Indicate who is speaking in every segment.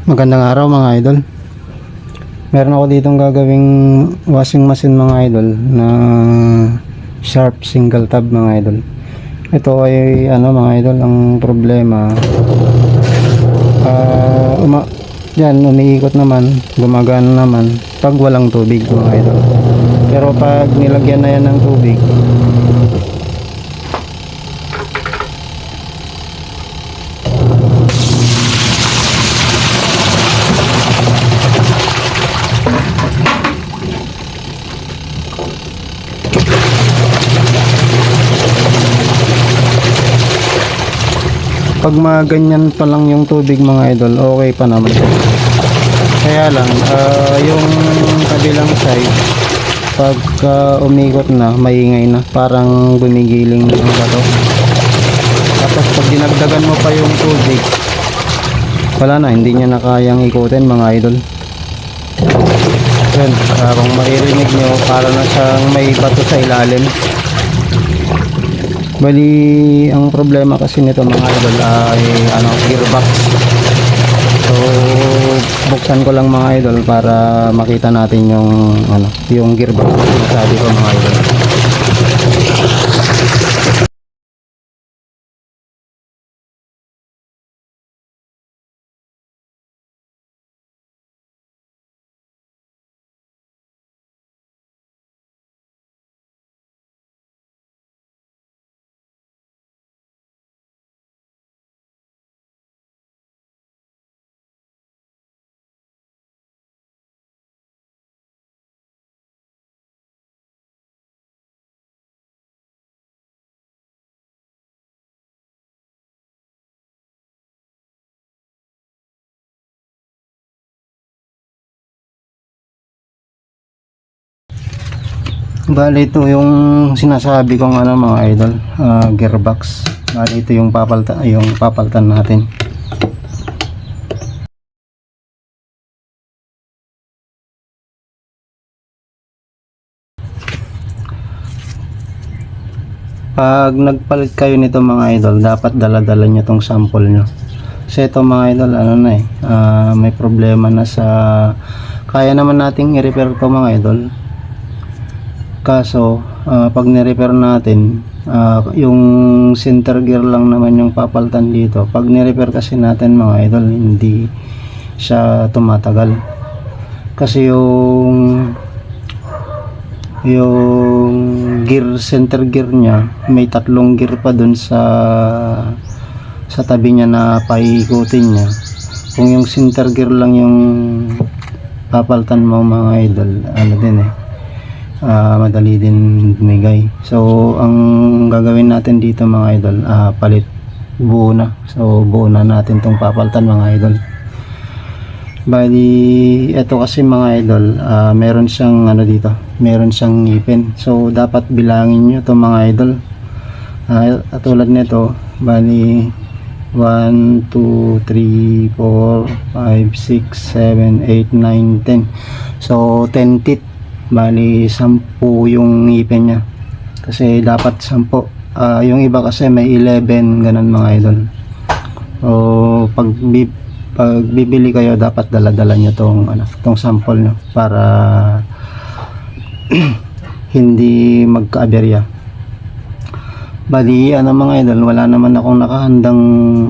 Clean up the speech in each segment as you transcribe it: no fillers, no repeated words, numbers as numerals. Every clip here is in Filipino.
Speaker 1: Magandang araw mga idol. Meron ako ditong gagawing washing machine mga idol na Sharp single tab mga idol. Ito ay mga idol, ang problema yan, umiikot naman, gumagana naman pag walang tubig mga idol. Pero pag nilagyan na yan ng tubig, pag mga ganyan pa lang yung tubig mga idol, okay pa naman. Kaya lang yung kabilang side, pagka umikot na, maingay na, parang gumigiling ng bato. Tapos pag dinagdagan mo pa yung tubig, wala na, hindi niya na kayang ikutin mga idol. Yan, kung maririnig nyo, para na siyang may bato sa ilalim. Bali, ang problema kasi nito mga idol ay gearbox. So buksan ko lang mga idol para makita natin yung gearbox na sabi ko mga idol. Bali, ito yung sinasabi kong mga idol, gearbox. Bali, ito yung papaltan natin. Pag nagpalit kayo nito mga idol, dapat dala-dala nyo tong sample nyo. Kasi ito mga idol, may problema na sa, kaya naman nating i-repair to mga idol. Kaso pag ni-repair natin, yung center gear lang naman yung papaltan dito. Pag ni-repair kasi natin mga idol, hindi siya tumatagal. Kasi yung gear, center gear niya, may tatlong gear pa dun sa tabi niya na paikutin niya. Kung yung center gear lang yung papaltan mo mga idol, madali din bumigay. So ang gagawin natin dito mga idol, palit buo na. So buo na natin tong papaltan mga idol. Bali, ito kasi mga idol, meron siyang dito, meron siyang ngipin. So dapat bilangin nyo to mga idol. Tulad nito, bali 1, 2, 3, 4, 5, 6, 7, 8, 9, 10. So 10 teeth. Bali 10 yung ngipin niya, kasi dapat 10. Yung iba kasi may 11, ganun mga idol. So pag bibili kayo, dapat dala-dala nyo tong sample nyo para hindi magka-aberya. Bali mga idol, wala naman akong nakahandang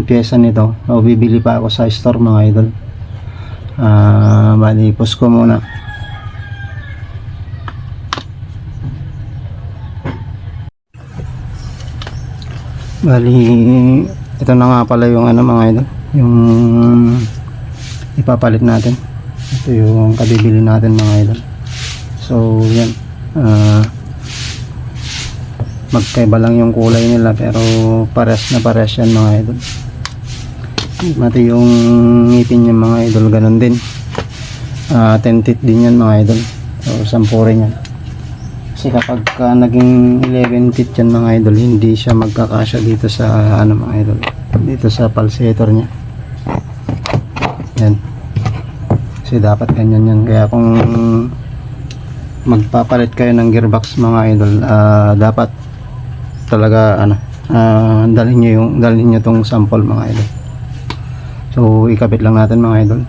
Speaker 1: pyesa nito. O bibili pa ako sa store mga idol. Bali, post ko muna. Bali, ito na nga pala yung mga idol, yung ipapalit natin. Ito yung kabibili natin mga idol. So yan, magkaiba lang yung kulay nila, pero pares na pares yan mga idol. Mati yung ngipin niya mga idol, ganun din. 10 teeth din yan mga idol. So 10 rin yan. Kasi kapag naging 11 teeth yan mga idol, hindi siya magkakasya dito sa mga idol, dito sa pulsator nya. Yan, kasi dapat ganyan yan. Kaya kung magpapalit kayo ng gearbox mga idol, dapat talaga dalhin nyo tong sample mga idol. So ikabit lang natin mga idol.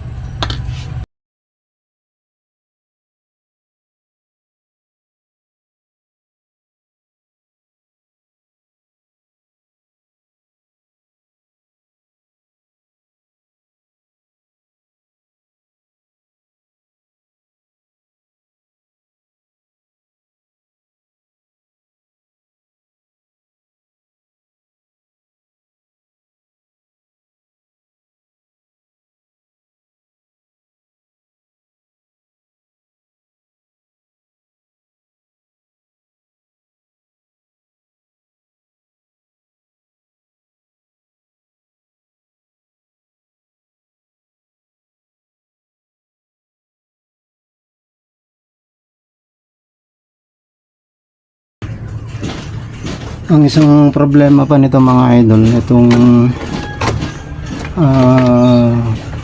Speaker 1: Ang isang problema pa nito mga idol, itong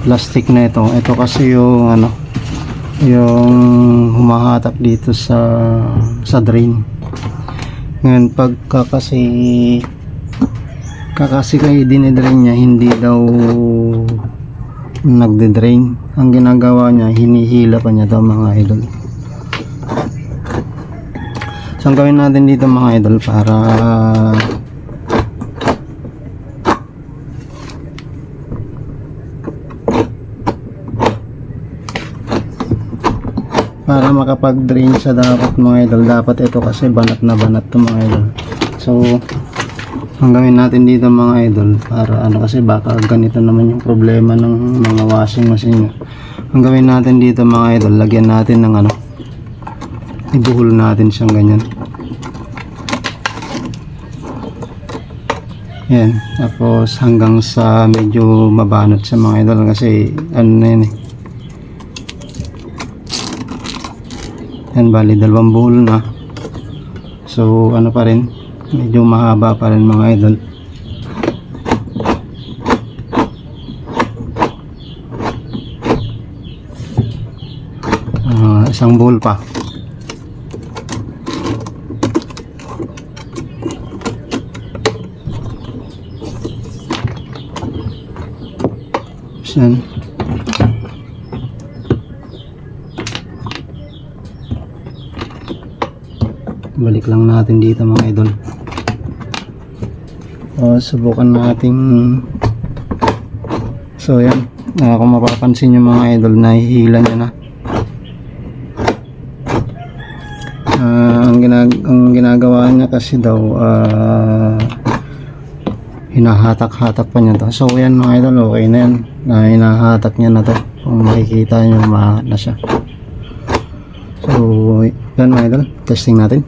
Speaker 1: plastic na ito kasi yung ano, yung humahatak dito sa drain. Ngayon pagka kasi kayo dinidrain niya, hindi daw nagde-drain. Ang ginagawa niya, hinihila pa niya daw mga idol. So ang gawin natin dito mga idol para makapag-drain siya dapat mga idol, dapat ito kasi banat na banat to mga idol. So ang gawin natin dito mga idol, para ano, kasi baka ganito naman yung problema ng mga washing machine nyo. Ang gawin natin dito mga idol, lagyan natin ng ano, ibuhol natin siyang ganyan. Yan, tapos hanggang sa medyo mabanot sa mga idol, kasi ano na yun eh. Yan, bali 2 buhol na. So ano pa rin, medyo mahaba pa rin mga idol. Isang buhol pa. Yan. Balik lang natin dito mga idol. Subukan nating, so yan, kung mapapansin nyo mga idol, nahihila niya na. Ang ginagawa niya kasi daw, hinahatak-hatak pa niya to. So yan mga idol, okay na yan, na hinahatak niya na to. Kung makikita nyo, mahahat na siya. So yan mga idol, testing natin.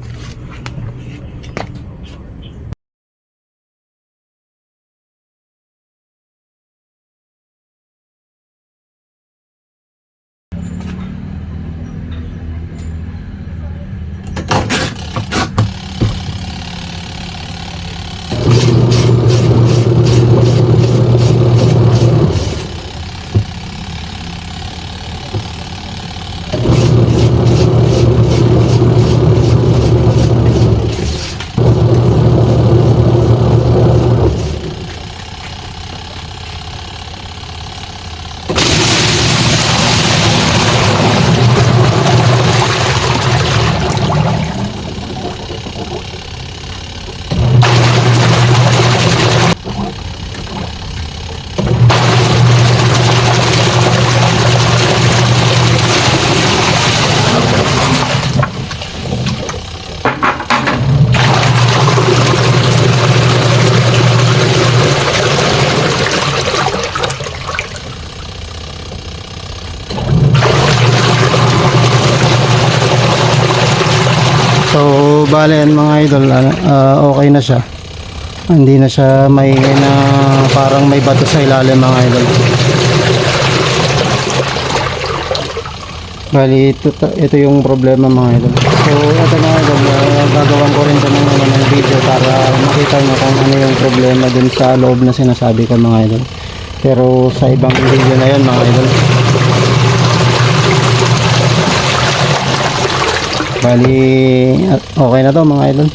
Speaker 1: So bale yan mga idol, okay na siya. Hindi na siya may na parang may bato sa ilalim mga idol. Bali ito yung problema mga idol. So ito mga idol, gagawin ko rin ito ng video para makita nyo kung ano yung problema dun sa loob na sinasabi ko mga idol. Pero sa ibang video na yun mga idol. Bali okay na to mga idol.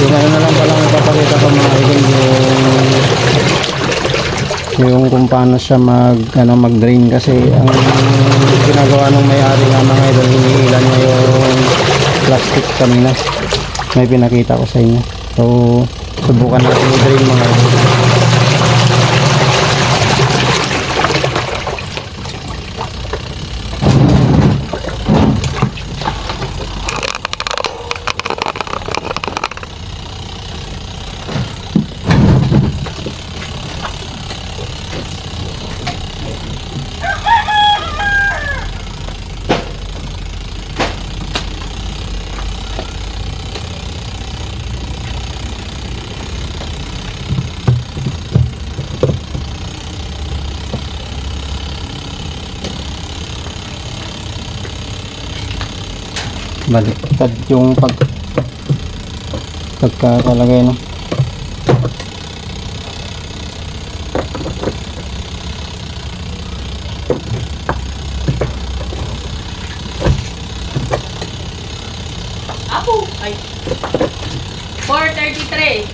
Speaker 1: Yung ano na lang palang ipapakita ko mga idol, yung kung paano siya mag drain, kasi ang ginagawa ng may-ari nga mga idol, hinihila niya yung plastic kanina, may pinakita ko sa inyo. So subukan natin i-drain mga idol. Baliktad yung pagkakalagay, no?
Speaker 2: Ako, ay. 4:33.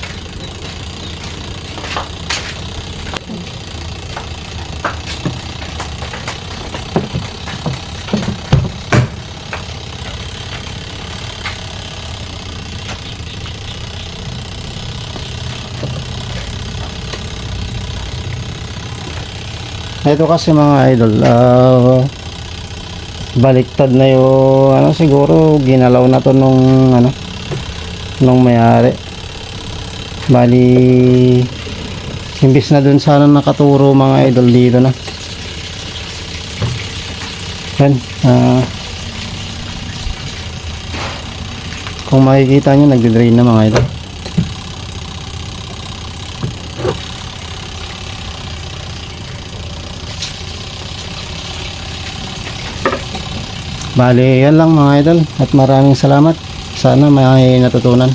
Speaker 1: Ito kasi mga idol, baliktad na yung ano, siguro ginalaw na to nung ano, nung may-ari. Bali, imbis na dun sana nakaturo mga idol, dito na. Yan, kung makikita nyo, nagde-drain na mga idol. Bali, yan lang mga idol, at maraming salamat. Sana may natutunan.